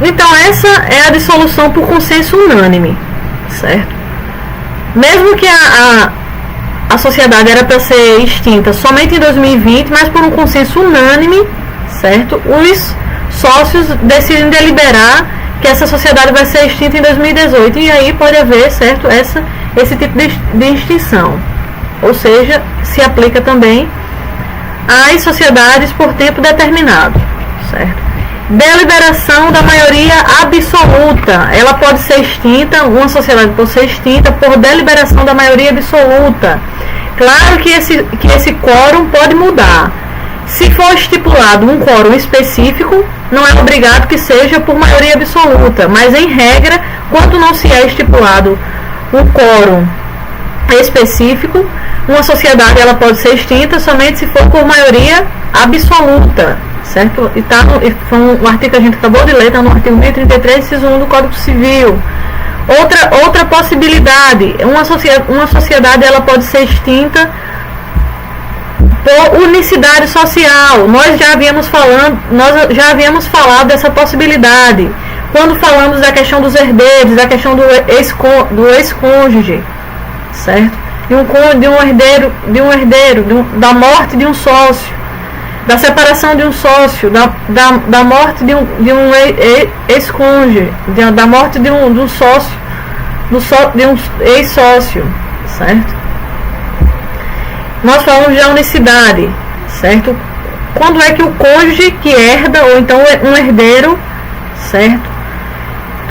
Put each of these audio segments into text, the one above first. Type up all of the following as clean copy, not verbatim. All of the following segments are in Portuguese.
Então essa é a dissolução por consenso unânime, certo? Mesmo que a sociedade era para ser extinta somente em 2020, mas por um consenso unânime, certo? Os sócios decidem deliberar que essa sociedade vai ser extinta em 2018, e aí pode haver, certo, esse tipo de extinção. Ou seja, se aplica também às sociedades por tempo determinado, certo? Deliberação da maioria absoluta. Ela pode ser extinta, uma sociedade pode ser extinta por deliberação da maioria absoluta. Claro que esse quórum pode mudar. Se for estipulado um quórum específico, não é obrigado que seja por maioria absoluta, mas em regra, quando não se é estipulado um quórum específico, uma sociedade ela pode ser extinta somente se for por maioria absoluta, certo? E foi um artigo que a gente acabou de ler, está no artigo 1033, inciso 1 do Código Civil. Outra possibilidade, uma sociedade ela pode ser extinta por unicidade social. Nós já havíamos falado dessa possibilidade quando falamos da questão dos herdeiros, da questão do ex-cônjuge, certo? Da morte de um sócio, da separação de um sócio, da morte de um ex-cônjuge, da morte de um sócio, de um ex-sócio, certo? Nós falamos de unicidade, certo? Quando é que o cônjuge que herda, ou então um herdeiro, certo?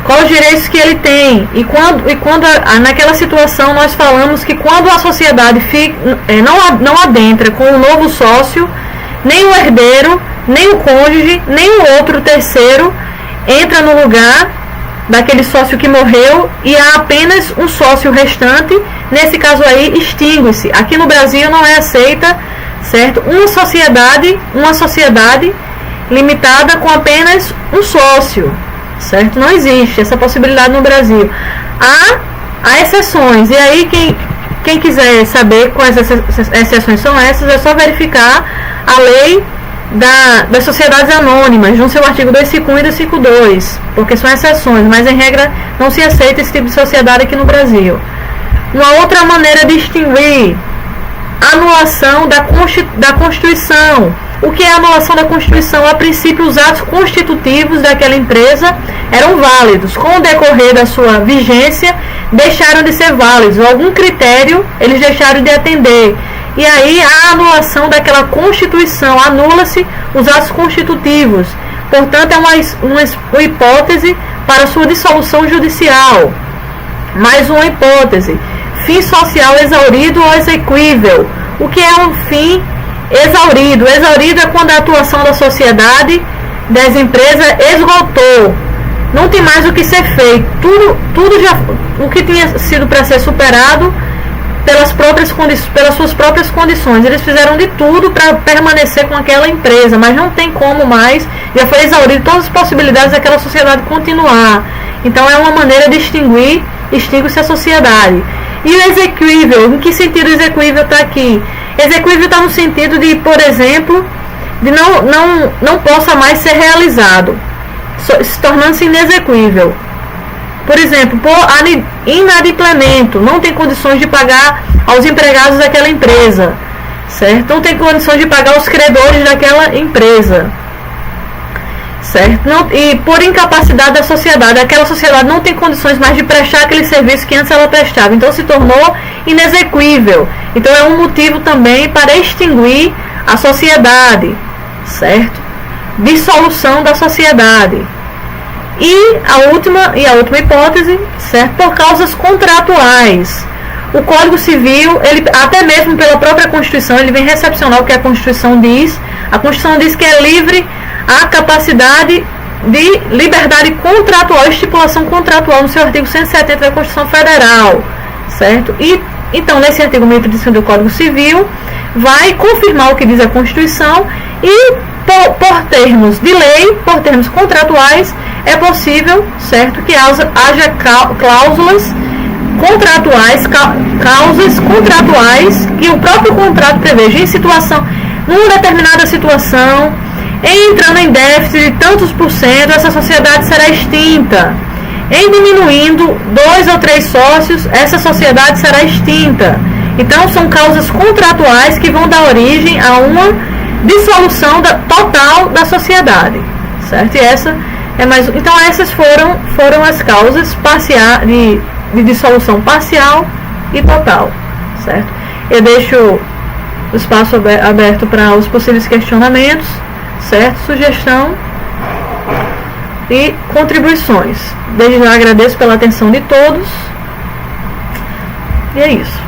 Quais os direitos que ele tem? E quando naquela situação nós falamos que quando a sociedade não adentra com um novo sócio, nem o herdeiro, nem o cônjuge, nem o outro terceiro entra no lugar daquele sócio que morreu e há apenas um sócio restante. Nesse caso aí, extingue-se. Aqui no Brasil não é aceita, certo? Uma sociedade limitada com apenas um sócio, certo? Não existe essa possibilidade no Brasil. Há exceções. E aí, quem quiser saber quais exceções são essas, é só verificar a lei das sociedades anônimas, no seu artigo 251 e 252, porque são exceções, mas em regra não se aceita esse tipo de sociedade aqui no Brasil. Uma outra maneira de extinguir, anulação da Constituição. O que é a anulação da Constituição? A princípio, os atos constitutivos daquela empresa eram válidos. Com o decorrer da sua vigência, deixaram de ser válidos. Algum critério eles deixaram de atender. E aí, a anulação daquela Constituição, anula-se os atos constitutivos. Portanto, é uma hipótese para sua dissolução judicial. Mais uma hipótese. Fim social exaurido ou exequível. O que é um fim exaurido? Exaurido é quando a atuação da sociedade, das empresas, esgotou. Não tem mais o que ser feito. Tudo já, o que tinha sido para ser superado pelas suas próprias condições. Eles fizeram de tudo para permanecer com aquela empresa, mas não tem como mais. Já foi exaurido todas as possibilidades daquela sociedade continuar. Então é uma maneira de extingue-se a sociedade. E o exequível, em que sentido o exequível está aqui? Exequível está no sentido de, por exemplo, de não possa mais ser realizado, se tornando-se inexequível. Por exemplo, por inadimplemento, não tem condições de pagar aos empregados daquela empresa, certo? Não tem condições de pagar aos credores daquela empresa, certo? E por incapacidade da sociedade, aquela sociedade não tem condições mais de prestar aquele serviço que antes ela prestava, então se tornou inexequível. Então é um motivo também para extinguir a sociedade, certo? Dissolução da sociedade. E a última hipótese, certo? Por causas contratuais. O Código Civil, ele, até mesmo pela própria Constituição, ele vem recepcionar o que a Constituição diz. A Constituição diz que é livre a capacidade de liberdade contratual, estipulação contratual no seu artigo 170 da Constituição Federal, certo? E então, nesse artigo 1035 do Código Civil, vai confirmar o que diz a Constituição e, por termos de lei, por termos contratuais, é possível, certo, que haja cláusulas contratuais, causas contratuais que o próprio contrato preveja numa determinada situação, Entrando em déficit de tantos por cento, essa sociedade será extinta. Em diminuindo 2 ou 3 sócios, essa sociedade será extinta. Então, são causas contratuais que vão dar origem a uma dissolução total da sociedade, certo? E essa é mais. Então, essas foram as causas de dissolução parcial e total, certo? Eu deixo o espaço aberto para os possíveis questionamentos, certo? Sugestão e contribuições. Desde já agradeço pela atenção de todos. E é isso.